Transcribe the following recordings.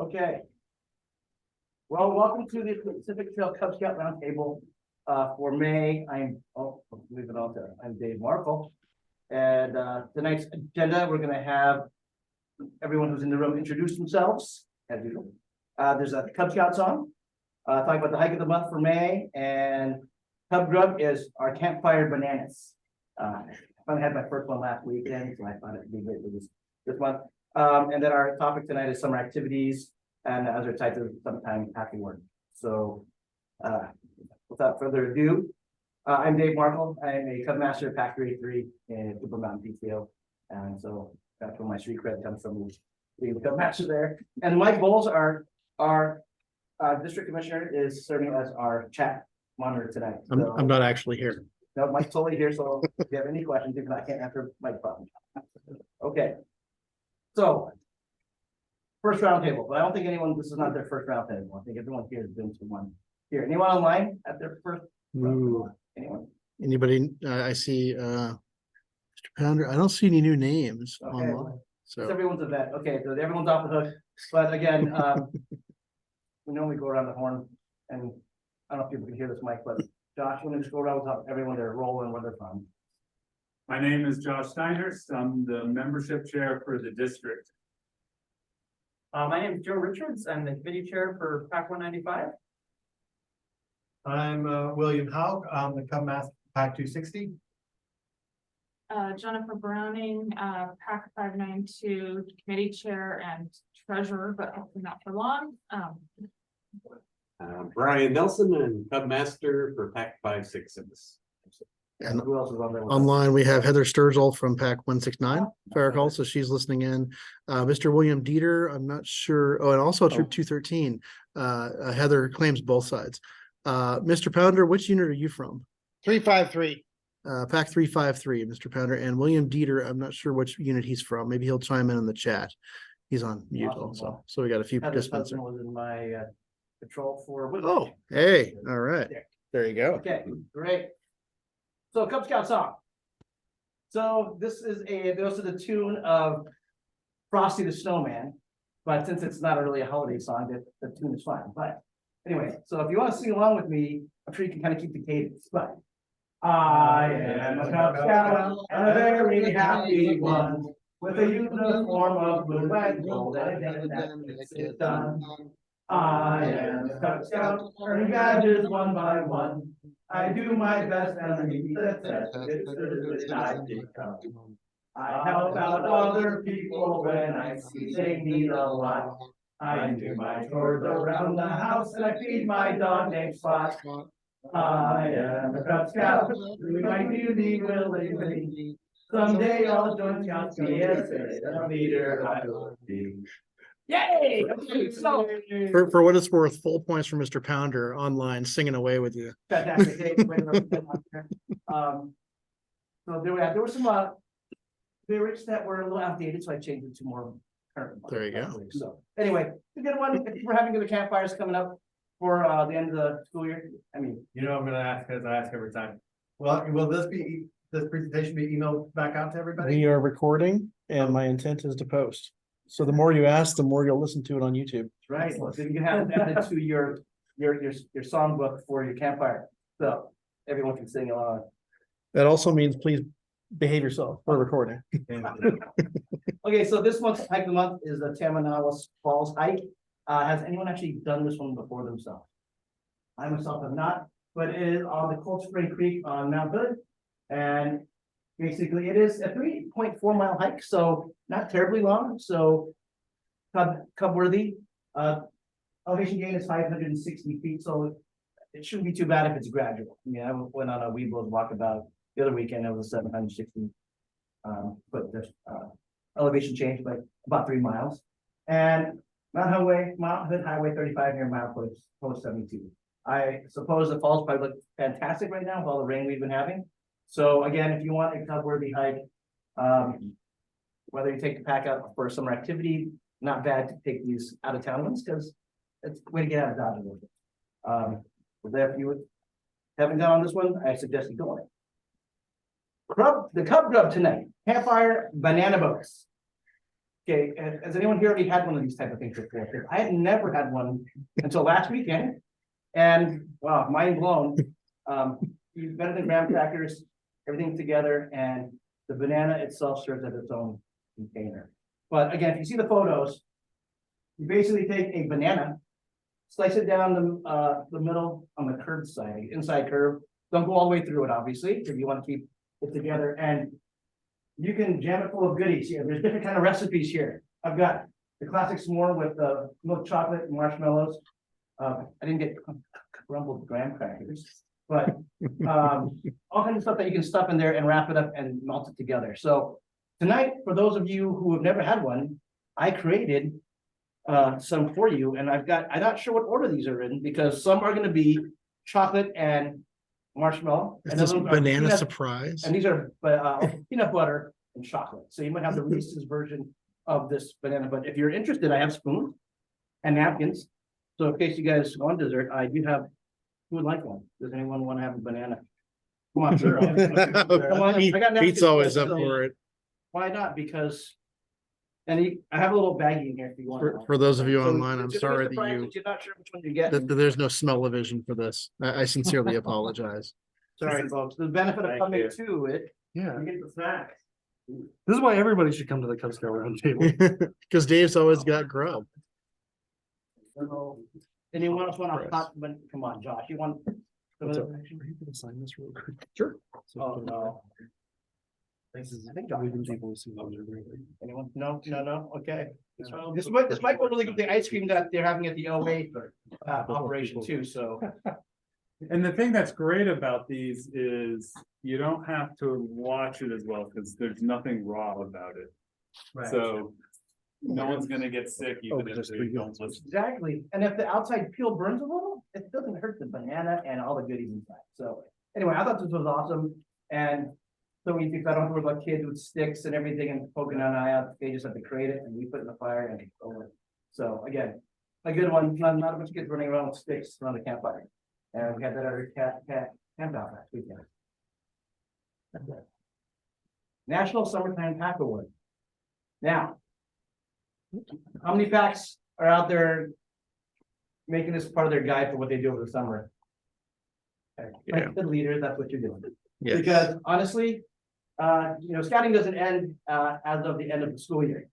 Okay. Well, welcome to the Pacific Trail Cub Scout Roundtable for May. I'm Dave Markel. And tonight's agenda, we're going to have everyone who's in the room introduce themselves, as usual. There's a Cub Scout song, talking about the hike of the month for May, and Cub Grub is our campfire bananas. I finally had my first one last weekend, so I thought it'd be great for this month. And then our topic tonight is summer activities and other types of sometime happy work. So without further ado, I'm Dave Markel. I'm a Cub Master at Pack 383 in Cooper Mountain PTO. And so that's where my street cred comes from, being the Cub Master there. And Mike Bowles, our district commissioner, is serving as our chat monitor tonight. So, I'm not actually here. no, Mike's totally here, so if you have any questions, if not, I can't answer Mike's problem. Okay. So, first roundtable, but I don't think this is not their first roundtable. I think everyone here has been to one here. Anyone online at their first? Anyone? Anybody? I see Mr. Pounder. I don't see any new names online. So everyone's a vet. Okay, so everyone's off the hook. But again, we normally go around the horn, and I don't know if people can hear this, Mike, but Josh, when we just go around and talk everyone their role and where they're from. My name is Josh Steinhurst. I'm the membership chair for the district. My name is Joe Richards. I'm the committee chair for PAC 195. I'm William Hauk. I'm the Cub Master PAC 260. Jennifer Browning, PAC 592 committee chair and treasurer, but hopefully not for long. Brian Nelson and Cub Master for PAC 566. and Who else is on there? online we have Heather Sturgill from PAC 169, if I recall, so she's listening in. Mr. William Dieter, I'm not sure. Oh, and also Troop 213. Heather claims both sides. Mr. Pounder, which unit are you from? 353. PAC 353, Mr. Pounder, and William Dieter, I'm not sure which unit he's from. Maybe he'll chime in the chat. He's on mute Awesome. also. So we got a few Heather's participants. husband was in my patrol for. Oh, hey, all right. There you go. Okay, great. So Cub Scout song. So this goes to the tune of Frosty the Snowman, but since it's not really a holiday song, the tune is fine. But anyway, so if you want to sing along with me, I'm sure you can kind of keep the cadence. But I am a Cub Scout, and a very happy one, with a uniform of blue and gold, and a dance is done. I am a Cub Scout, earning badges one by one. I do my best and meet the test. It's I become. I help out other people when I see they need a lot. I do my chores around the house and I feed my dog named Spot. I am a Cub Scout, doing my duty willingly. Someday I'll join Scouts PSA, a leader I will be. Yay! Okay, so For what it's worth, full points for Mr. Pounder online singing away with you. fantastic. Hey, so there were some lyrics that were a little outdated, so I changed it to more current. There you go. So anyway, it's a good one. If we're having the campfires coming up for the end of the school year. I mean, You know, I'm going to ask because I ask every time. Well, will this presentation be emailed back out to everybody? We are recording and my intent is to post. So the more you ask, the more you'll listen to it on YouTube. right. So you can have it added to your songbook for your campfire. So everyone can sing along. That also means please behave yourself for recording. Okay, so this month's hike of the month is the Tamanawa Falls hike. Has anyone actually done this one before themselves? I myself have not, but it is on the Cold Spring Creek on Mount Hood. And basically it is a 3.4 mile hike, so not terribly long. So cub worthy. Elevation gain is 560 feet, so it shouldn't be too bad if it's gradual. I mean, I went on a Weeblos walkabout the other weekend. It was a 760 foot elevation change, but about 3 miles. And Mount Hood Highway 35 near post 72. I suppose the falls probably look fantastic right now with all the rain we've been having. So again, if you want a cub worthy hike, whether you take the pack out for summer activity, not bad to take these out of town ones because it's a way to get out of Dodge a little bit. If you haven't gone on this one, I suggest you go on it. The Cub Grub tonight, campfire banana boats. Okay, and has anyone here already had one of these type of things before? 'Cause I had never had one until last weekend. And wow, mind blown. Better than graham crackers, everything together, and the banana itself serves as its own container. But again, if you see the photos, you basically take a banana, slice it down the middle on the curved side, inside curve. Don't go all the way through it, obviously, if you want to keep it together, and you can jam it full of goodies here. There's different kind of recipes here. I've got the classic s'more with milk chocolate and marshmallows. I didn't get crumbled graham crackers, but all kinds of stuff that you can stuff in there and wrap it up and melt it together. So tonight, for those of you who have never had one, I created some for you, and I'm not sure what order these are in, because some are gonna be chocolate and marshmallow. Is and this those are banana peanut- surprise? And these are peanut butter and chocolate. So you might have the Reese's version of this banana, but if you're interested, I have spoons and napkins. So in case you guys want dessert, I do have, who would like one? Does anyone want to have a banana? Come on, sir. Come on, I got napkins. Pete's always up So for it. why not? Because, I have a little baggie in here if you want. For those of you So online, I'm just sorry be surprised that if you're not sure which one you get. there's no smell-o-vision for this. I sincerely apologize. Sorry, folks. The benefit of Thank coming you. to it, Yeah, you get the snacks. this is why everybody should come to the Cub Scout Roundtable. Because Dave's always got grub. So, anyone else want a hot, but come on, Josh, you want? What's up? Are you gonna sign this real quick? Sure. Oh, no. I think Josh. Anyone? No, okay. This might go really good, the ice cream that they're having at the OA operation too, so. And the thing that's great about these is you don't have to watch it as well, because there's nothing raw about it. So no one's gonna get sick even if they don't listen. Exactly, and if the outside peel burns a little, it doesn't hurt the banana and all the goodies inside, so. Anyway, I thought this was awesome, and so we think I don't have to worry about kids with sticks and everything and poking an eye out, they just have to create it and we put it in the fire and it's over. So again, a good one, not a bunch of kids running around with sticks around the campfire. And we had that at our camp out last weekend. National Summertime Pack Award. Now, how many packs are out there making this part of their guide for what they do over the summer? Okay, Yeah. like the leaders, that's what you're doing. Yes. Because honestly, scouting doesn't end as of the end of the school year.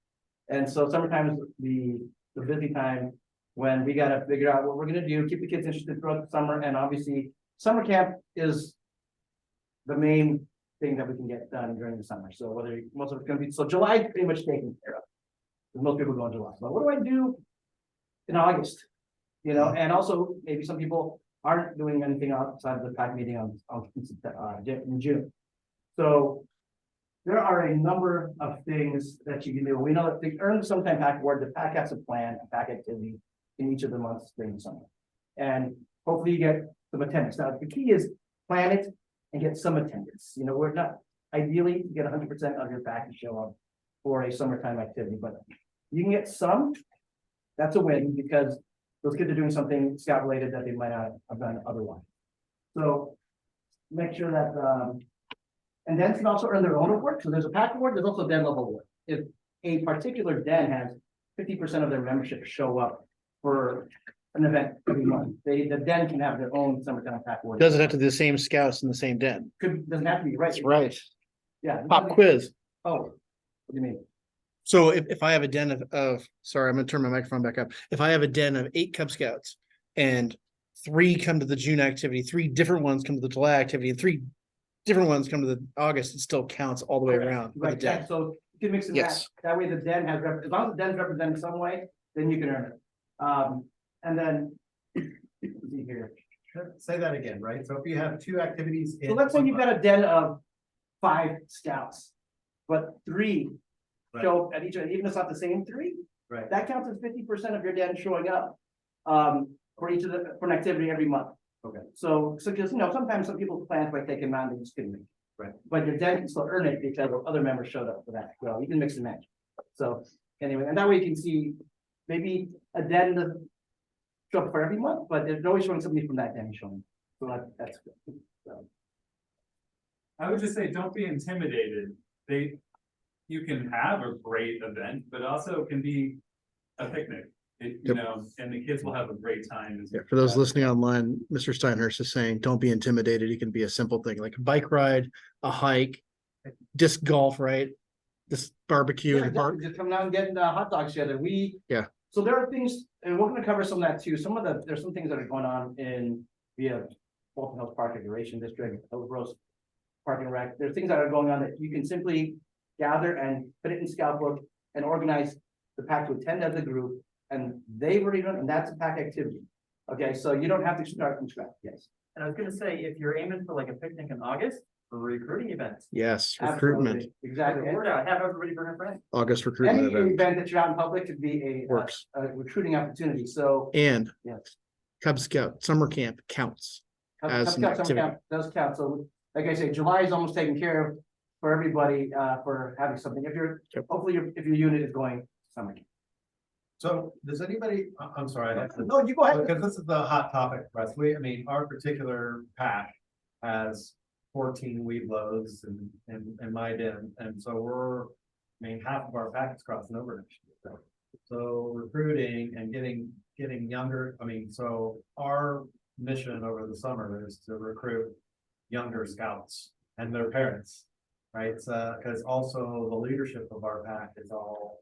And so summertime is the busy time when we gotta figure out what we're gonna do, keep the kids interested throughout the summer, and obviously, summer camp is the main thing that we can get done during the summer. So whether most of it's gonna be, so July is pretty much taken care of. Most people go in July, but what do I do in August? And also maybe some people aren't doing anything outside of the pack meeting in June. So there are a number of things that you can do. We know that to earn the Summertime Pack Award, the pack has a plan, a pack activity in each of the months during the summer. And hopefully you get some attendance. Now, the key is plan it and get some attendance. We're not ideally to get 100% of your pack to show up for a summertime activity, but you can get some. That's a win because those kids are doing something scout related that they might not have done otherwise. So make sure that, and then can also earn their own award. So there's a pack award, there's also a den level award. If a particular den has 50% of their membership show up for an event every month, the den can have their own summertime pack award. Doesn't have to be the same scouts in the same den. Doesn't have to be, right? That's right. Yeah. Pop quiz. Oh, what do you mean? So if I have a den of, sorry, I'm gonna turn my microphone back up. If I have a den of 8 Cub Scouts and 3 come to the June activity, 3 different ones come to the July activity, and 3 different ones come to the August, it still counts all the way around. for the Right, den. yeah, so you can mix and match. Yes. That way the den has, as long as the den's represented in some way, then you can earn it. And then, let's see here. Say that again, right? So if you have 2 activities. So let's say you've got a den of 5 scouts, but 3 show up at each, even if it's not the same 3. Right. That counts as 50% of your den showing up, for an activity every month. Okay. So because, sometimes some people's plans might take a month, they just couldn't make it. Right. But your den can still earn it because other members showed up for that. Well, you can mix and match. So anyway, and that way you can see maybe a den doesn't show up for every month, but there's always showing somebody from that den showing. So that's good. So, I would just say, don't be intimidated. you can have a great event, but also can be a picnic. You Yep. know, and the kids will have a great time. Yeah, for those listening online, Mr. Steinhurst is saying, don't be intimidated. It can be a simple thing like a bike ride, a hike, disc golf, right? This barbecue Yeah, in the park. exactly. Just come down and get hot dogs together. Yeah. So there are things, and we're gonna cover some of that too. There's some things that are going on in via Walton Hills Park Recreation District, Hillsborough Park and Rec. There's things that are going on that you can simply gather and put it in Scout Book and organize the pack to attend as a group. And they've already done, and that's a pack activity. Okay, so you don't have to start from scratch. Yes. And I was gonna say, if you're aiming for like a picnic in August, for recruiting events. Yes, recruitment, Absolutely. Exactly. Get the word out, have everybody bring a friend. August Any recruitment event event that you're out in public could be works. a recruiting opportunity. So And yes. Cub Scout summer camp counts. As an Cub Scout activity. camp does count. So like I say, July is almost taken care of for everybody for having something. If you're, Yep. hopefully if your unit is going summer camp. So does anybody, I'm sorry, I have to. No, you go ahead. Because this is the hot topic for us. I mean, our particular pack has 14 weed loads and my den. And so half of our pack is crossing over next year. So recruiting and getting younger, so our mission over the summer is to recruit younger scouts and their parents. Right, because also the leadership of our pack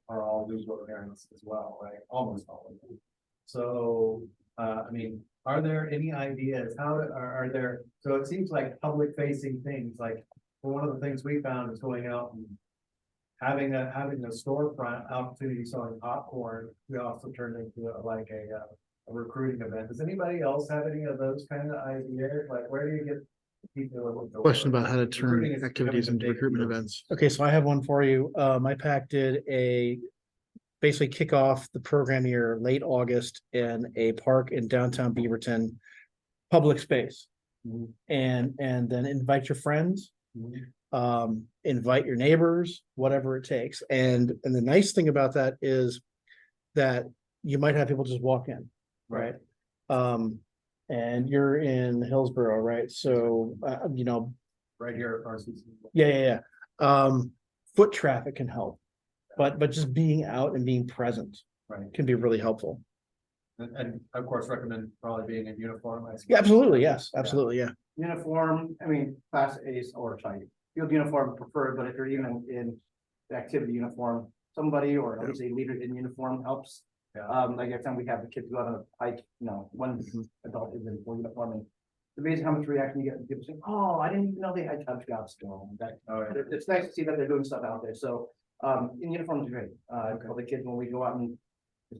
are all newsletter parents as well, right? Almost all of them. So, are there any ideas? Are there? So it seems like public facing things, like one of the things we found is going out and having a storefront opportunity selling popcorn. We also turned into a recruiting event. Does anybody else have any of those kind of ideas? Like, where do you get? Question about how to turn Recruiting is activities becoming into a big recruitment deal. events. Okay, so I have one for you. My pack did basically kick off the program year late August in a park in downtown Beaverton, public space. And then invite your friends, invite your neighbors, whatever it takes. And the nice thing about that is that you might have people just walk in, right? And you're in Hillsborough, right? So, Right here at RCC. yeah. Foot traffic can help, but just being out and being present Right. can be really helpful. And of course, recommend probably being in uniform. I suppose. Yeah, absolutely. Yes, absolutely. Yeah. Uniform, class A's or field uniform preferred, but if you're even in the activity uniform, somebody or at least a leader in uniform helps. Yeah. Like every time we have the kids go out on a hike, one adult is in full uniform and it's amazing how much reaction you get from people saying, oh, I didn't even know they had Cub Scouts still. Oh, yeah. It's nice to see that they're doing stuff out there. So, in uniform is great. Tell the kids when we go out and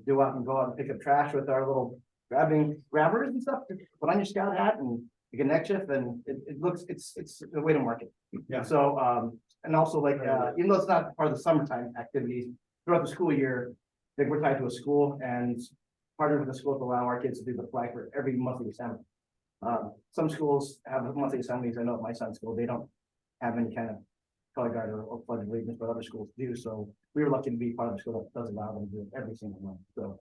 go out and pick up trash with our little grabbers and stuff, put on your scout hat and you can neckerchief and it's a way to market. Yeah. So, and also even though it's not part of the summertime activities, throughout the school year, we're tied to a school and partner with the school to allow our kids to do the flag for every monthly assembly. Some schools have monthly assemblies. I know at my son's school, they don't have any kind of color guard or pledge of allegiance, but other schools do. So we were lucky to be part of the school that does allow them to do it every single month. So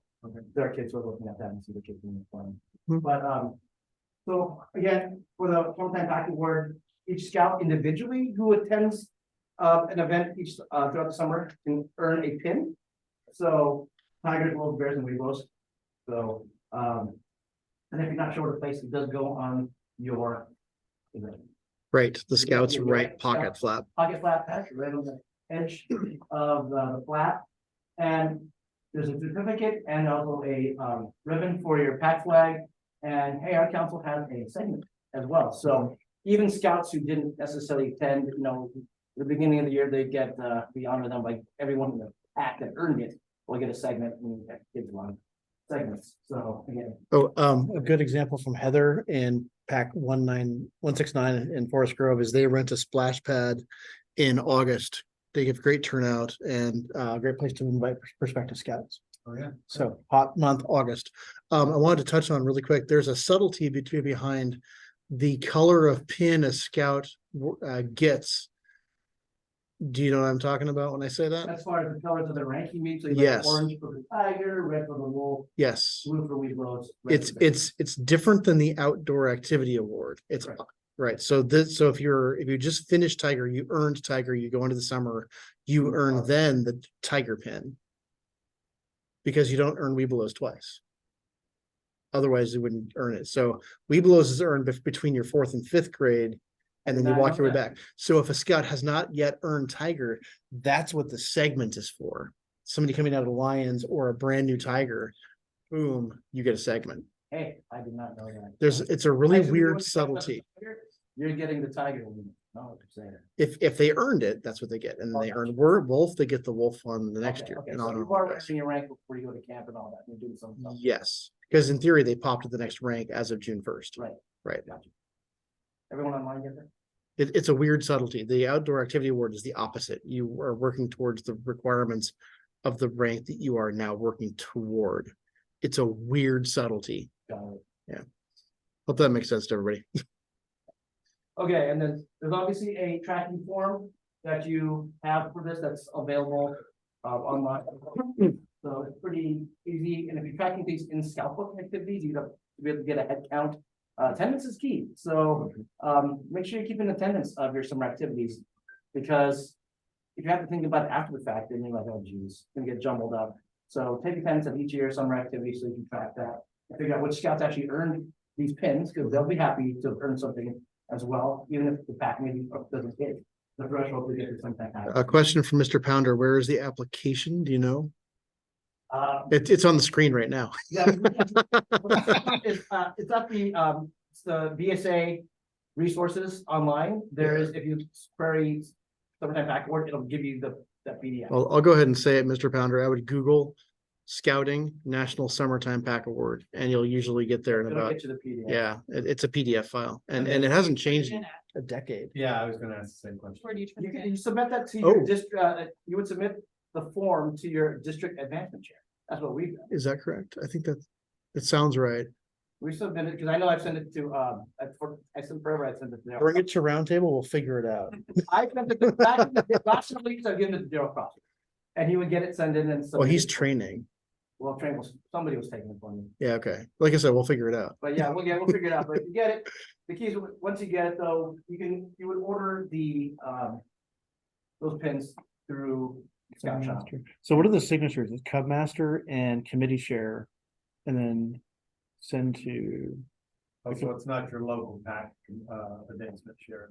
there are kids who are looking at that and see the kids doing it fun. But so again, for the one-time pack award, each scout individually who attends an event each throughout the summer can earn a pin. So tigers, wolves, bears, and weevils. So and if you're not sure where to place it, does go on your event. Right. The Scouts Yeah, right pocket flap. Pocket flap patch right on the edge of the flap. And there's a certificate and also a ribbon for your pack flag. And hey, our council has a segment as well. So even scouts who didn't necessarily attend, the beginning of the year, they get we honor them like everyone in the pack that earned it will get a segment and kids one segments. So again. Oh, a good example from Heather in pack 169 in Forest Grove is they rent a splash pad in August. They give great turnout and a great place to invite prospective scouts. Oh, yeah. So hot month, August. I wanted to touch on really quick. There's a subtlety behind the color of pin a scout gets. Do you know what I'm talking about when I say that? As far as the colors of the ranking means, so you Yes. like orange for the tiger, red for the wolf, Yes. blue for weevils. red It's for the bear. it's different than the outdoor activity award. It's Right. Right, so if you just finished Tiger, you earned Tiger, you go into the summer, you earn then the Tiger pin. Because you don't earn Webelos twice. Otherwise, you wouldn't earn it. So Webelos is earned between your 4th and 5th grade, and then you I walk know your way that. back. So if a scout has not yet earned Tiger, that's what the segment is for. Somebody coming out of the Lions or a brand new Tiger, boom, you get a segment. Hey, I did not know that. It's a really Actually, weird when you talk about the subtlety. Tiger, You're getting the Tiger. No, what you're saying. If they earned it, that's what they get. And they earn Wolf, they get the Wolf on the next Okay, year. okay, and so on you and are on. raising your rank before you go to camp and all that, you're doing some stuff. Yes, because in theory, they popped to the next rank as of June 1st. Right. Right. Gotcha. Everyone online get that? It's a weird subtlety. The outdoor activity award is the opposite. You are working towards the requirements of the rank that you are now working toward. It's a weird subtlety. Got it. Yeah. Hope that makes sense to everybody. Okay, and then there's obviously a tracking form that you have for this that's available online. So it's pretty easy, and if you're tracking things in scout book activities, you have to be able to get a head count. Attendance is key, so make sure you keep an attendance of your summer activities. Because if you have to think about it after the fact, then you're like, oh geez, it's gonna get jumbled up. So take attendance of each year's summer activity so you can track that. And figure out which scouts actually earned these pins, because they'll be happy to earn something as well, even if the pack maybe doesn't hit the threshold to get to something. A question from Mr. Pounder. Where is the application? Do you know? It's on the screen right now. Yeah. It's at it's the BSA resources online. There is, if you query summertime pack award, it'll give you that PDF. I'll go ahead and say it, Mr. Pounder. I would Google Scouting National Summertime Pack Award, and you'll usually get there in It'll about, get you the PDF. yeah, it's a PDF file, and it hasn't changed in a decade. Yeah, I was gonna ask the same question. Where do you? You trust can it? submit that to your Oh. district, you would submit the form to your district advancement chair. That's what we've done. Is that correct? I think it sounds right. We submitted, because I know I've sent it to, I sent forever, I sent it to. Bring it to Roundtable, we'll figure it out. I sent it to, back in the last several weeks, I've given it to Daryl Cross. And he would get it, send in and. Well, he's submit it. training. Well, somebody was taking it from me. Yeah, okay. Like I said, we'll figure it out. But yeah, we'll figure it out, but if you get it, the keys, once you get it though, you would order those pins through Scout Shop. So what are the signatures? It's Cub Master and Committee Chair, and then send to. Oh, so it's not your local pack, advancement share.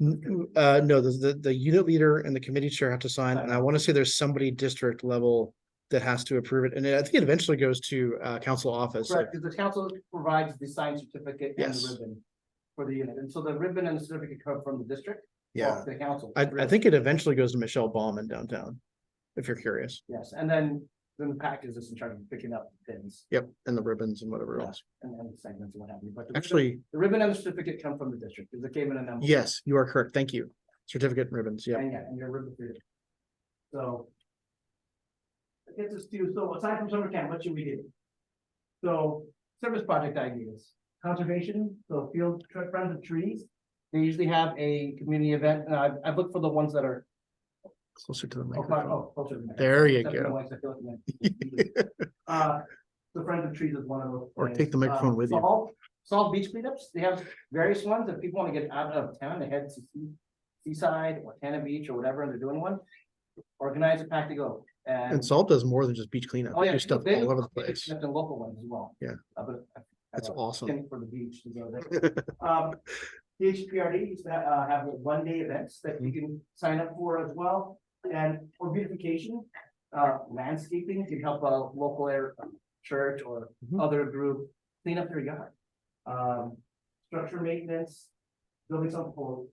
No, the unit leader and the committee chair have to sign, and I want to say there's somebody district level that has to approve it, and I think it eventually goes to council office. Right, because the council provides the signed certificate and Yes. the ribbon for the unit, and so the ribbon and the certificate come from the district. Yeah, The council. I think it eventually goes to Michelle Ballman downtown, if you're curious. Yes, and then the pack is just in charge of picking up the pins. Yep, and the ribbons and whatever else. And then the segments and what have you, but Actually, the ribbon and the certificate come from the district, because it came in an envelope. yes, you are correct. Thank you. Certificate and ribbons, yeah. And yeah, and your ribbon too. So. It gets us to, so aside from summer camp, what should we do? So, service project ideas, conservation, so field friends of trees. They usually have a community event, and I've looked for the ones that are. Closer to the Oh, microphone. closer to the mic. There you Except for the go. ones I feel like the Friends of Trees is one of those. Or things. take the microphone with you. Solve beach cleanups, they have various ones, if people want to get out of town, they head to Seaside or Tana Beach or whatever, and they're doing one. Organize a pack to go, And and. Salt does more than just beach cleanup. Oh, They yeah, do stuff they all over the they place. accept the local ones as well. Yeah. But That's I have a awesome. tin for the beach to go there. HPRD used to have 1-day events that you can sign up for as well, and for beautification, landscaping can help a local church or Mhm. other group clean up their yard. Structure maintenance, building something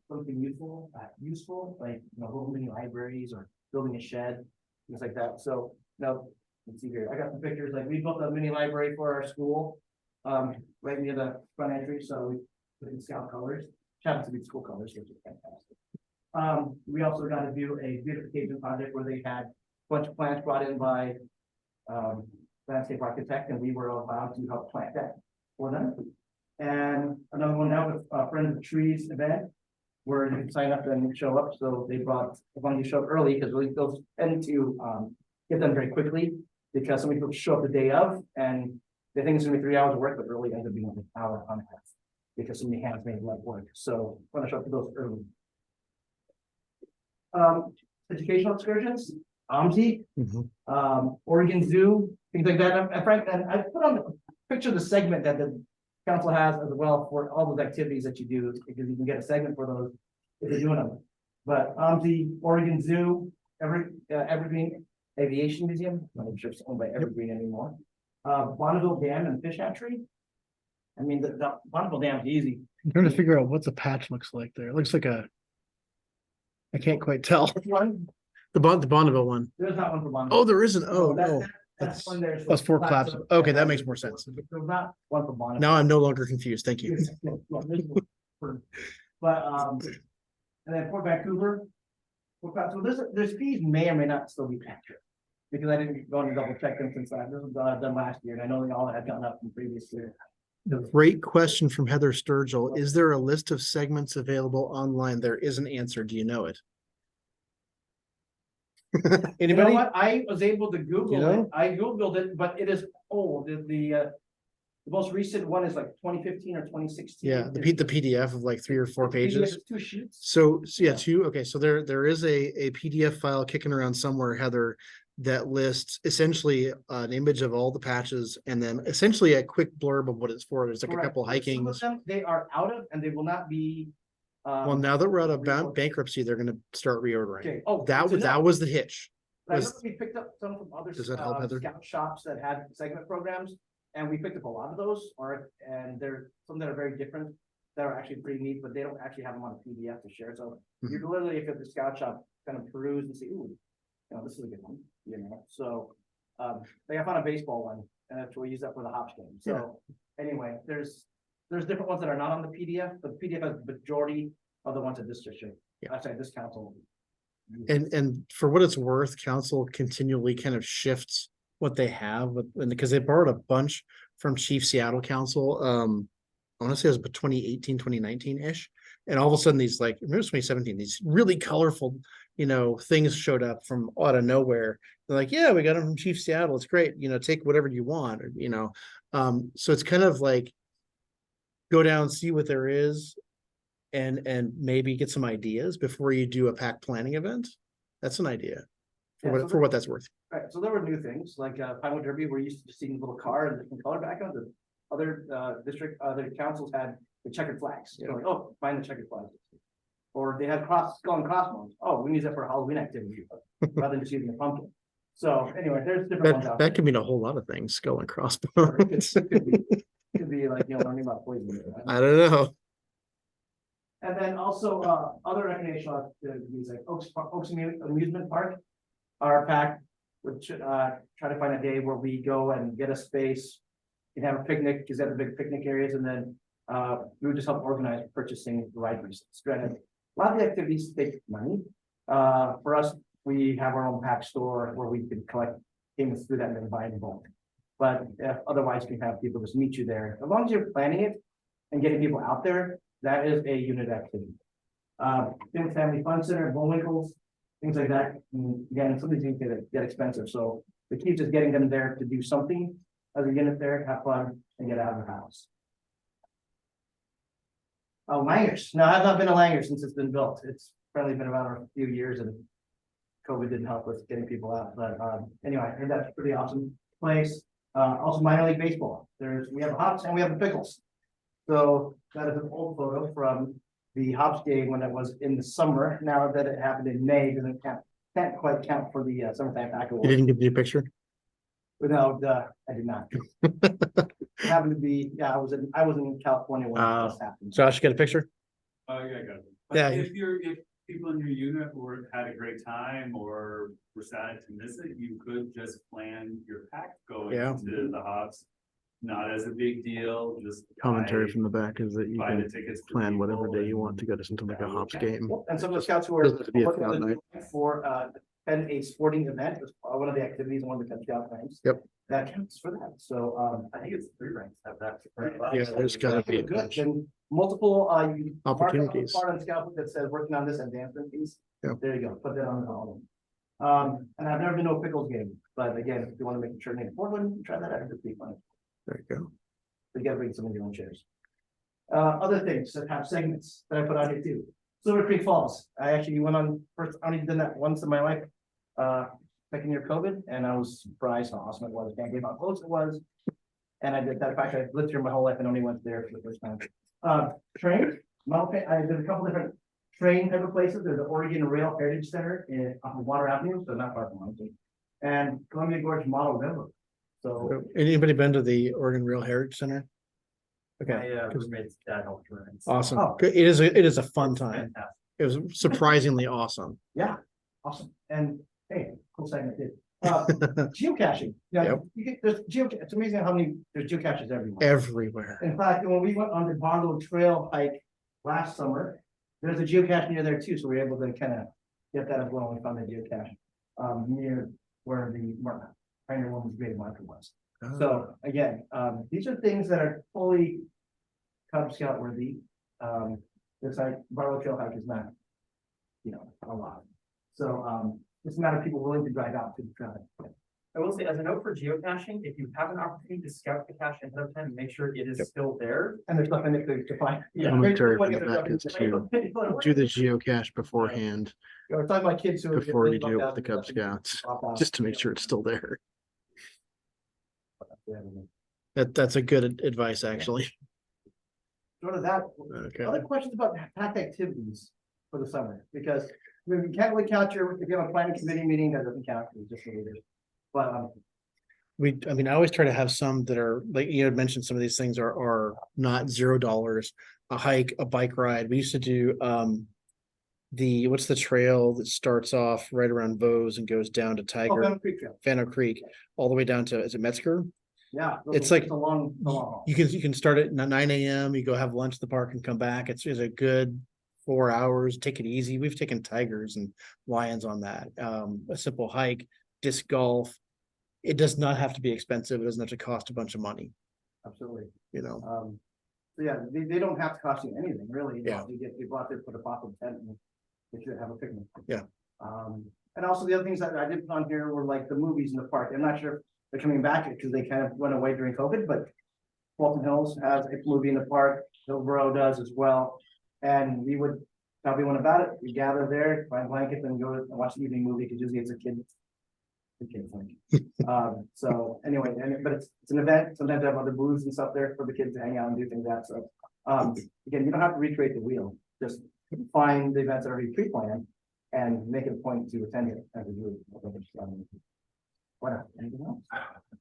useful, like, little mini libraries or building a shed, things like that. So, let's see here, I got some pictures, like we built a mini library for our school, right near the front entry, so we put in scout colors, which happens to be school colors, which is fantastic. We also got to do a beautification project where they had a bunch of plants brought in by landscape architect, and we were allowed to help plant that for them. And another one now with Friends of Trees event, where you can sign up and show up, so they brought, as long as you show up early, because those tend to get done very quickly, because some people show up the day of, and they think it's gonna be 3 hours of work, but really ends up being like an hour and a half. because so many hands made light work, so I want to show up those early. Educational excursions, OMSI, Oregon Zoo, things like that. And Frank, and I put on the picture the segment that the council has as well for all those activities that you do, because you can get a segment for those if you're doing them. But OMSI, Oregon Zoo, Evergreen Aviation Museum, I'm not sure it's owned by Evergreen anymore. Bonneville Dam and Fish Hatchery. I mean, the Bonneville Dam is easy. I'm trying to figure out what the patch looks like there. It looks like I can't quite tell. Which one? The Bonneville one. There's not one for Bonneville. Oh, there isn't. Oh, that- no. that- That's one there's that's four claps. Plaza. Okay, that makes more sense. There's not one for Bonneville. Now I'm no longer confused. Thank you. Yeah, there's one for- But, and then Port Vancouver. So there's fees may or may not still be accurate. Because I didn't go and double check them since this was done last year, and I know they all had gone up from previous year. Great question from Heather Sturgill. Is there a list of segments available online? There is an answer. Do you know it? You know Anybody? what? I was able to Google know? it. I Googled it, but it is old. The most recent one is like 2015 or 2016. Yeah, the PDF of like 3 or 4 pages. Two sheets. So yeah, two. Okay, so there is a PDF file kicking around somewhere, Heather, that lists essentially an image of all the patches and then essentially a quick blurb of what it's for. There's like a Correct. couple Some hikings. of them, they are out of, and they will not be. Well, now that we're out of reordered. bankruptcy, they're gonna start reordering. Okay, oh. That good to know. was the hitch. I know was- we picked up some from other Does that help, Heather? scout shops that had segment programs, and we picked up a lot of those, and there's some that are very different, that are actually pretty neat, but they don't actually have them on a PDF to share, so you can literally, if you're at the scout shop, kind of peruse and see, ooh, you know, this is a good one, you know, so. Like I found a baseball one, and that's what we use that for the hops game, so, anyway, there's different ones that are not on the PDF, but the PDF has the majority of the ones at this district, outside this council. And for what it's worth, council continually kind of shifts what they have, and because they borrowed a bunch from Chief Seattle Council. I want to say it was 2018, 2019-ish. And all of a sudden these like, maybe it was 2017, these really colorful, you know, things showed up from out of nowhere. They're like, yeah, we got them from Chief Seattle. It's great. You know, take whatever you want, or, you know. So it's kind of like go down, see what there is, and maybe get some ideas before you do a pack planning event. That's an idea for what that's worth. Right, so there were new things like Pinewood Derby, we're used to seeing a little car and different color backgrounds. And other other councils had the checkered flags. You know, like, oh, find the checkered flags. Or they had skull and crossbones. Oh, we use that for a Halloween activity rather than just using a pumpkin. So anyway, there's different ones out That could mean a whole lot of things, skull and there. crossbones. Could be like, you know, learning about poison. I don't know. And then also other recreational activities like Oaks Amusement Park. Our pack would try to find a day where we go and get a space. And have a picnic, because they have the big picnic areas, and then we would just help organize purchasing ride races. Granted, a lot of the activities take money. For us, we have our own pack store where we can collect things through that and then buy in bulk. But otherwise, you can have people just meet you there. As long as you're planning it and getting people out there, that is a unit activity. Things with Family Fun Center, Bullwinkles, things like that. And again, some of these things get expensive. So the key is just getting them there to do something as a unit there, have fun, and get out of the house. Oh, Langers. No, I've not been to Langers since it's been built. It's probably been about a few years, and COVID didn't help with getting people out. But anyway, I heard that's a pretty awesome place. Also minor league baseball. We have the Hops and we have the Pickles. So that is an old photo from the Hops game when it was in the summer. Now that it happened in May, doesn't can't quite count for the summertime pack award. You didn't give me a picture? No, I did not. It happened to be, I was in California when this happened. Josh, you got a picture? Oh, yeah, I got it. Yeah. If people in your unit had a great time or were sad to miss it, you could just plan your pack going Yeah. to the hops. Not as a big deal, just. Commentary buy- from the back is that you buy the can tickets for plan whatever people day you and- want to go to something like a hops game. And some of the scouts who are Doesn't have to be a working scout on night. the for attend a sporting event was one of the activities in one of the scout times. Yep. That counts for that. So I think it's 3 ranks have that. Yeah, there's gotta be a good. bunch. Then multiple you mark up the Opportunities. part on scout book that says working on this advancement piece. Yep. There you go. Put that on the column. And I've never been to a Pickles game, but again, if you want to make sure name Portland, try that out. It'd be fun. There you go. You gotta bring some of your own chairs. Other things that have segments that I put out here too. Silver Creek Falls, I actually went on first, I only done that once in my life. Second year COVID, and I was surprised how awesome it was, can't believe how close it was. And I did that, in fact, I lived here my whole life and only went there for the first time. Train, I did a couple different train type of places, there's the Oregon Rail Heritage Center off of Water Avenue, so not far from Mountain. And Columbia Gorge Model Railroad. So, Anybody been to the Oregon Rail Heritage Center? Okay, My roommate's dad helped run. awesome. Oh. It is a fun time. Fantastic. It was surprisingly awesome. yeah, awesome, and hey, cool segment too. Geocaching, yeah, Yep. you get, it's amazing how many, there's geocaches everywhere. Everywhere. In fact, when we went on the Barlow Trail hike last summer, there's a geocache near there too, so we were able to kind of get that as well. We found the geocache near where the Pioneer Woman's Grave marker was. So again, these are things that are fully Cub Scout worthy. This like Barlow Trail hike is not, a lot. So it's a matter of people willing to drive out to the trail. I will say, as a note for geocaching, if you have an opportunity to scout the cache ahead of time, make sure it is Yep. still there. And there's nothing to find. Commentary Great- from that is to do the geocache beforehand We're talking about kids who. before you do it with the Cub Scouts, just to make sure it's still there. That's a good advice, actually. Sort of that. Okay. Other questions about pack activities for the summer, because we can't really count if you have a planning committee meeting, that doesn't count, it's just what it is. But, I always try to have some that are, like you had mentioned, some of these things are not $0. A hike, a bike ride. We used to do, what's the trail that starts off right around Vose and goes down to oh, Tiger, Fennel Creek Trail, Fano Creek, all the way down to, is it Metzger? yeah. It's like- a long haul. You can start at 9 AM, you go have lunch at the park and come back. It's a good 4 hours, take it easy. We've taken tigers and lions on that. A simple hike, disc golf. It does not have to be expensive. It doesn't have to cost a bunch of money, Absolutely. you know. So yeah, they don't have to cost you anything, really. Yeah. You go out there, put a pop up tent and you should have a picnic. Yeah. And also the other things that I did put on here were like the movies in the park. I'm not sure if they're coming back because they kind of went away during COVID, but Walton Hills has a movie in the park, Hillsborough does as well. And we would tell everyone about it. We gather there, find blankets and go and watch the evening movie because usually it's a kid. So anyway, but it's an event. Sometimes they have other booths and stuff there for the kids to hang out and do things like that. So again, you don't have to recreate the wheel. Just find the events that are already pre-planned and make it a point to attend it as a group. What else? Anything else?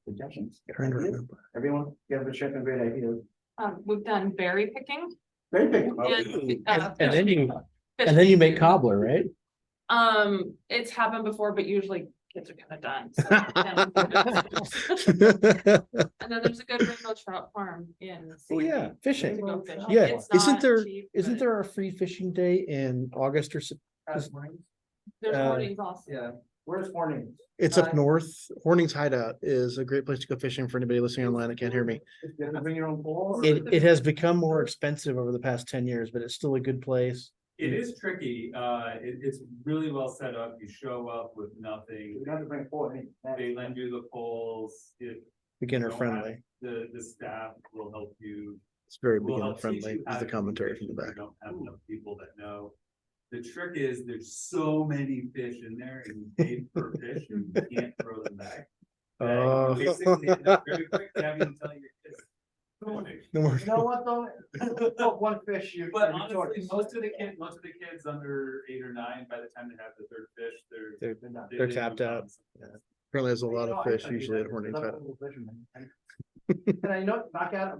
Suggestions? Trying to Ideas? remember. Everyone, give a shit and great ideas. We've done berry picking. Very big. And then you make cobbler, right? It's happened before, but usually kids are kind of done. So and then there's a good rainbow trout farm in. Oh, yeah, Sandy. fishing. To go fishing. Yeah, It's isn't not there, cheap, isn't but there a free fishing day in August or There's uh, mornings also. Yeah, where's Horning? it's up north? Horning's Hideout is a great place to go fishing for anybody listening online that can't hear me. You have to bring your own pole? or- It has become more expensive over the past 10 years, but it's still a good place. It is tricky. It's really well set up. You show up with nothing. You have to bring a pole. They lend you the poles. If Beginner you don't friendly. have The staff will help you. It's very will beginner help teach friendly you is how the to commentary fish from the if back. you don't have enough people that know. The trick is there's so many fish in there and you pay per fish and you can't throw them back. that you Oh. basically end up very quick having to tell your kids. No more. You know what though? Put one fish, you. But you honestly, torch. most of the kids under 8 or 9, by the time they have the third fish, They're they- they're they tapped move out. on. Apparently there's a lot You know, of I fish studied usually that, at Horning's because I'm Hideout. a little fisherman. And I know knockout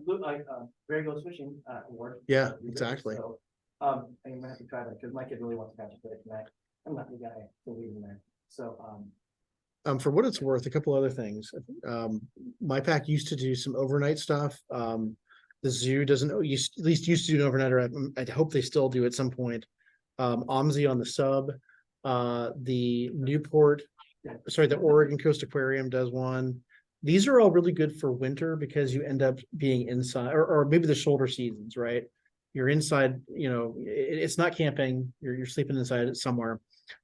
Barry Goes Fishing award. Yeah, exactly. So, I'm gonna have to try that because my kid really wants to catch a fish and I'm not the guy to lead him there. So, For what it's worth, a couple other things. My pack used to do some overnight stuff. The zoo doesn't, at least used to do an overnighter. I hope they still do at some point. OMSI on the sub, the Newport, sorry, the Oregon Coast Aquarium does one. These are all really good for winter because you end up being inside, or maybe the shoulder seasons, right? You're inside, it's not camping, you're sleeping inside it somewhere.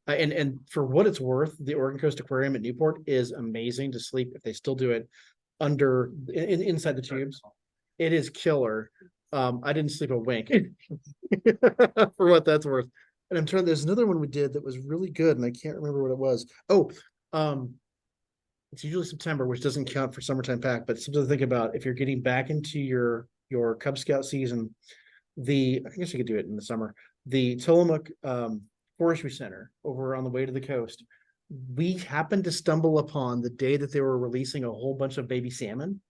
And for what it's worth, the Oregon Coast Aquarium at Newport is amazing to sleep if they still do it inside the tubes. It is killer. I didn't sleep a wink. For what that's worth. And I'm trying, there's another one we did that was really good and I can't remember what it was. Oh, it's usually September, which doesn't count for summertime pack, but something to think about if you're getting back into your Cub Scout season. I guess you could do it in the summer. The Tillamook Forestry Center over on the way to the coast. We happened to stumble upon the day that they were releasing a whole bunch of baby salmon.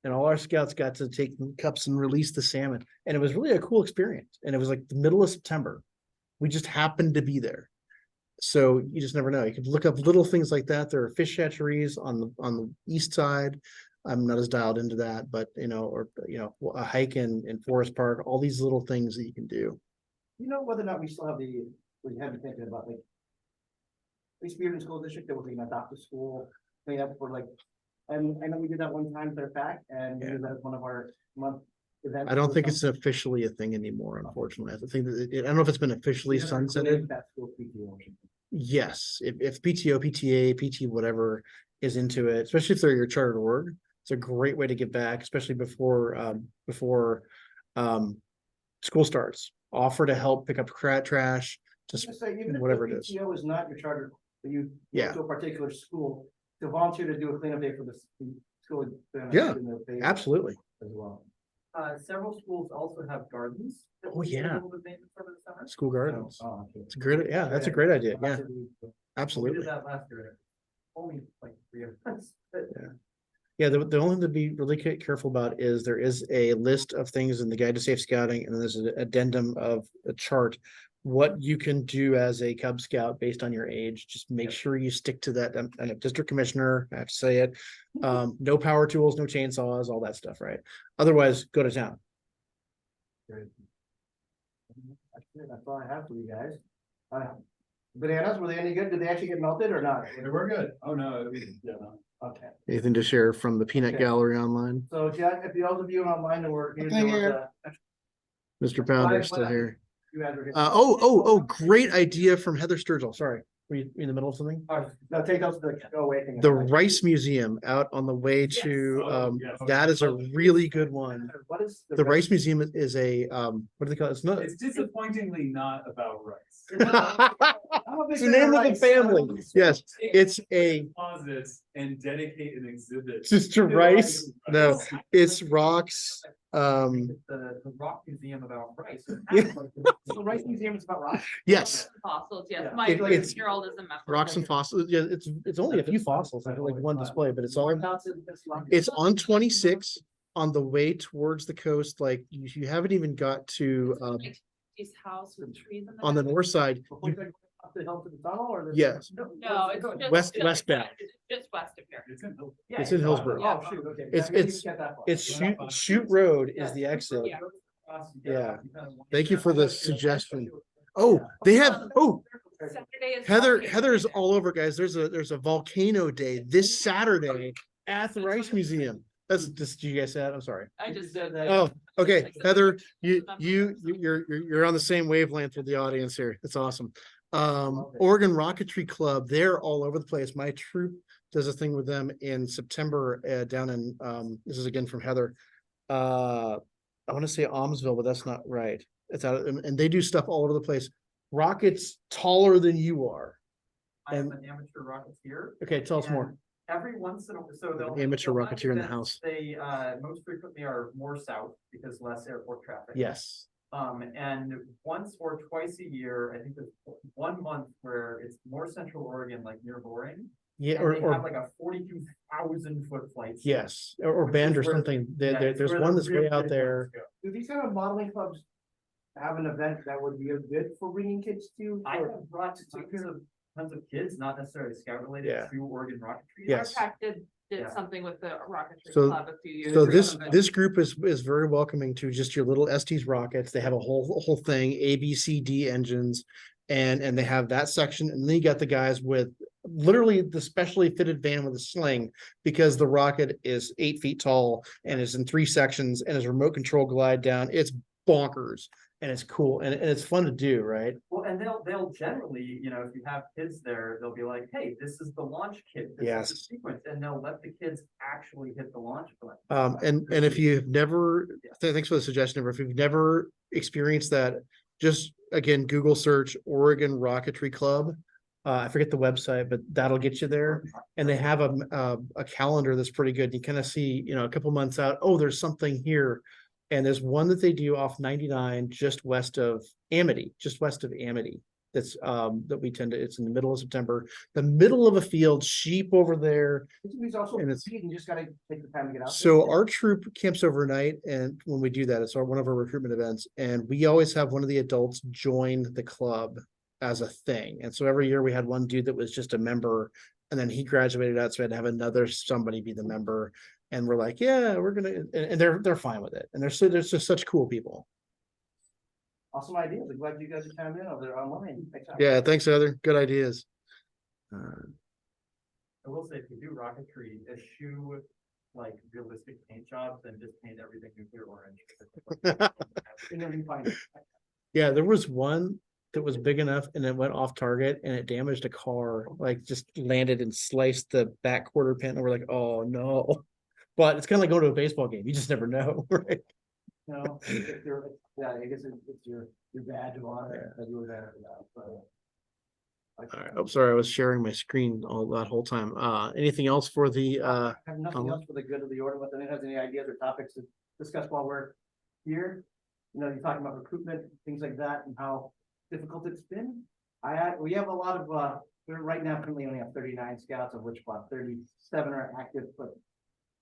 And all our scouts got to take cups and release the salmon. And it was really a cool experience. And it was like the middle of September. We just happened to be there. So you just never know. You could look up little things like that. There are fish hatcheries on the east side. I'm not as dialed into that, but or a hike in Forest Park, all these little things that you can do. You know whether or not we still have we have been thinking about like Experience School District that was like an adopted school thing up for like, and I know we did that one time for back and we did that as one of our month events. I don't think it's officially a thing anymore, unfortunately. I think that I don't know if it's been officially sunsetted. That school PTO. Yes, if PTO, PTA, PT, whatever is into it, especially if they're your chartered org, it's a great way to get back, especially before school starts. Offer to help pick up trash, just whatever it is. PTO is not your charter, you Yeah. go to a particular school to volunteer to do a cleanup day for the school. Yeah, absolutely. As well. Several schools also have gardens. that Oh, we yeah. able to maintenance over the summer. School gardens. Oh, okay. It's a great, yeah, that's a great idea. Yeah, We absolutely. did that last year. Only like 3 of us. but Yeah, the only thing to be really careful about is there is a list of things in the Guide to Safe Scouting, and then there's an addendum of a chart. What you can do as a Cub Scout based on your age, just make sure you stick to that. I'm a district commissioner, I have to say it. No power tools, no chainsaws, all that stuff, right? Otherwise, go to town. That's all I have for you guys. Bananas, were they any good? Did they actually get melted or not? We're good. Oh, no, yeah, no. Okay, Anything to share from the peanut Okay. gallery online? so Jack, if those of you online that were. Mr. Pounder still here. You guys were. Great idea from Heather Sturgill. Sorry, were you in the middle of something? No, take those to the go away thing. The Rice Museum out on the way to, Oh, yes. that is a really good one. What is? The Rice Museum is a, what do they call it? It's not. It's disappointingly not about rice. It's the name of the family. Yes, it's a, Deposits and dedicate an exhibit. just to rice. No, it's rocks. The rock museum about rice. Yeah. The Rice Museum is about rock. Yes, Fossils, yes, Yeah. my It's 6-year-old is a member. rocks and fossils. Yeah, it's only a few fossils. I feel like one display, but it's all. It's It's on 26 on the way towards the coast. Like you haven't even got to His house with trees in on the north side. Up the hill to the tunnel or? Yes. No, it's just. Westbound. It's just west of here. It's in Hill- It's in Hillsborough. Oh, shoot, okay. It's- I didn't it's- get that far. It's Shoot Road is the exit. Yeah. Thank you for the suggestion. Oh, they have, Saturday is. Heather's all over, guys. There's a volcano day this Saturday at the Rice Museum. That's just, you guys said, I'm sorry. I just said said that. Oh, okay, Heather, you're on the same wavelength with the audience here. It's awesome. Oregon Rocketry Club, they're all over the place. My troop does a thing with them in September, down in, this is again from Heather. I want to say Almsville, but that's not right. It's out, and they do stuff all over the place. Rockets taller than you are. I am an amateur rocketeer. Okay, tell us more. Every once in a while, so they'll. Amateur they'll have rocketeer in the events. house. They, most frequently are more south because less airport traffic. Yes. And once or twice a year, I think there's 1 month where it's more central Oregon, like near Boring. Yeah, And they have or like a 42,000-foot flight. yes, or Which Bend is or where- something. Yeah, it's There's where one the that's real way out big there. ones go. Do these kind of modeling clubs have an event that would be good for bringing kids to? I have brought tons of kids, not necessarily scout related Yeah. to Oregon rocketry. Yes. Our pack did Yeah. something with the rocketry So- club a few years. So ago, but- this group is very welcoming to just your little ST's rockets. They have a whole thing, A, B, C, D engines. And they have that section, and then you got the guys with literally the specially fitted van with a sling, because the rocket is 8 feet tall and is in 3 sections and is remote control glide down. It's bonkers and it's cool and it's fun to do, right? Well, and they'll generally, if you have kids there, they'll be like, hey, this is the launch kit. This is the Yes. sequence, and they'll let the kids actually hit the launch button. And if you've never thanks for the suggestion. If you've never experienced that, just again, Google search Oregon Rocketry Club. I forget the website, but that'll get you there. And they have a calendar that's pretty good. You kind of see, you know, a couple months out, oh, there's something here. And there's one that they do off 99 just west of Amity. That's that we tend to, it's in the middle of September, the middle of a field, sheep over there. It's also, And it's- you just gotta take the time to get out. So our troop camps overnight, and when we do that, it's one of our recruitment events, and we always have one of the adults join the club as a thing. And so every year we had one dude that was just a member, and then he graduated out, so we had to have another somebody be the member. And we're like, yeah, we're gonna, and they're fine with it. And there's just such cool people. Awesome ideas. I'm glad you guys are chiming in over there online. Thanks. Yeah, thanks, Heather. Good ideas. I will say, if you do rocketry, eschew like realistic paint jobs and just paint everything nuclear orange. And then you find it. Yeah, there was one that was big enough and it went off target and it damaged a car, like just landed and sliced the back quarter panel. And we're like, oh no. But it's kind of like going to a baseball game. You just never know, right? No, yeah, I guess it's your badge of honor that you were there for that, but. All right. Oh, sorry, I was sharing my screen all that whole time. Anything else for the I have nothing online? else for the good of the order, unless anyone has any ideas or topics to discuss while we're here. You know, you're talking about recruitment, things like that, and how difficult it's been. We have a lot of, we're right now currently only have 39 scouts, of which about 37 are active, but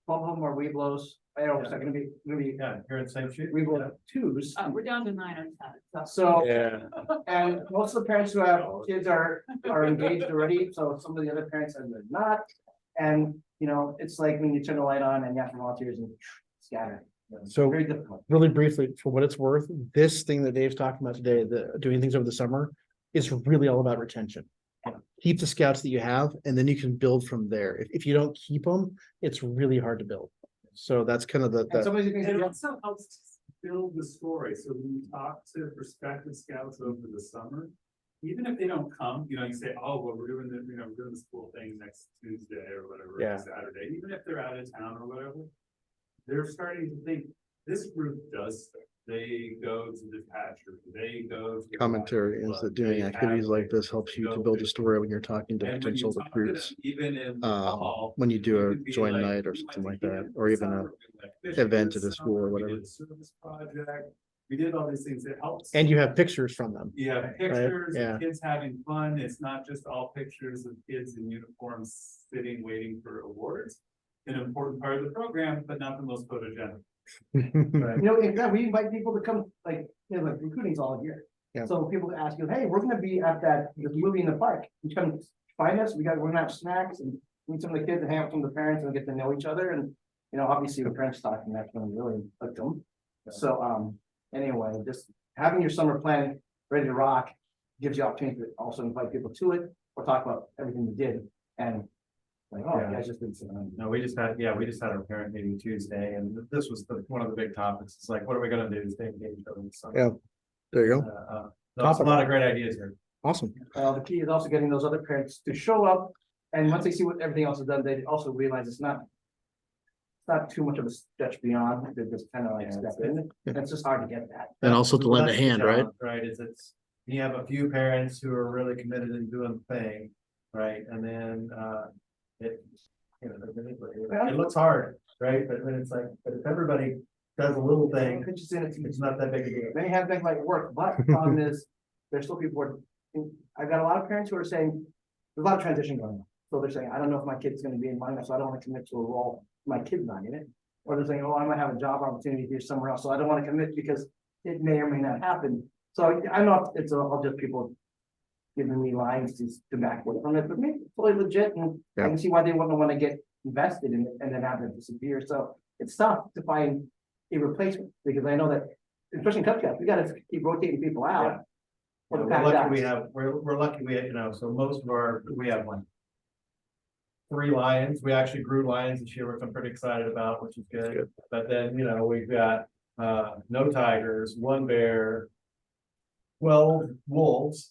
12 of them are Weeblos. I know, it's not gonna be, Yeah, you're in the same shoot. Weeblo twos. We're down to 9 or 10. So, Yeah. and most of the parents who have kids are engaged already, so some of the other parents are not. And, you know, it's like when you turn the light on and you have volunteers and scatter. So Very difficult. really briefly, for what it's worth, this thing that Dave's talking about today, the doing things over the summer, is really all about retention. Keep the scouts that you have, and then you can build from there. If you don't keep them, it's really hard to build. So that's kind of And some of these things, And it that- also helps to build the story, so when you talk to prospective scouts over the summer, even if they don't come, you know, you say, oh, well, we're doing the, you know, we're doing this cool thing next Tuesday or whatever, Yeah. or Saturday, even if they're out of town or whatever, they're starting to think, this group does stuff. They go to the patcher, they go. to the commentary is that doing they activities have like this things, helps they you to go build a to- story when you're talking to And when you potential talk to them, recruits. even in the fall, When you do you a can be joint like, night or "We something went like to that, camp or this even a summer, we went fishing event this at a school or summer, we whatever. did a service project. We did all these things that helps. And you have pictures from them. You have pictures Yeah. of kids having fun. It's not just all pictures of kids in uniforms sitting, waiting for awards. An important part of the program, but not the most photogenic. you know, in fact, we invite people to come, like, you know, like recruiting's all year. Yeah. So people ask you, hey, we're gonna be at that, the movie in the park. You come find us, we're gonna have snacks and meet some of the kids and hang out with some of the parents and get to know each other. And, you know, obviously the parents talking, that's when we really hook them. So, anyway, just having your summer plan ready to rock gives you opportunity to also invite people to it or talk about everything you did. And like, oh, you guys just did something. No, we just had our parent meeting Tuesday, and this was one of the big topics. It's like, what are we gonna do to stay engaged over the summer? Yeah. There you go. There's a lot of great ideas here. Awesome. The key is also getting those other parents to show up, and once they see what everything else is done, they also realize it's not too much of a stretch beyond, they just kind of like step in, and it's just hard to get that. And also to lend a That's the hand, right? challenge, Right, it's, you have a few parents who are really committed in doing the thing, right, and then, it, you know, it looks hard, right, but when it's like, but if everybody does a little thing, Pitches in, it's not that big a deal. Many have things like work, but the problem is, there's still people who are, I've got a lot of parents who are saying, there's a lot of transition going on. So they're saying, I don't know if my kid's gonna be in mine, so I don't wanna commit to a role, my kid's not in it. Or they're saying, oh, I might have a job opportunity here somewhere else, so I don't wanna commit because it may or may not happen. So I don't know if it's all just people giving me lines to back away from it, but maybe it's fully legit, and I can see why they wouldn't wanna get invested in it and then have it disappear. So it's tough to find a replacement, because I know that, especially in Cub Scouts, we gotta keep rotating people out. For the We're pack lucky we guys. have, we're lucky we, you know, so most of our, we have like 3 lions. We actually grew lions this year, which I'm pretty excited about, which is good. But then, you know, we've got no tigers, 1 bear, 12 wolves,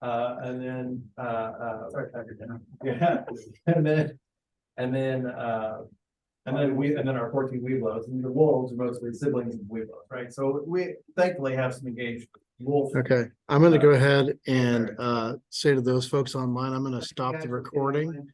and then sorry, tiger dinner. Yeah, and then And then our 14 Weeblos, and the wolves are mostly siblings of Weeblos, right? So we thankfully have some engaged wolves. Okay, I'm gonna go ahead and say to those folks online, I'm gonna stop the recording.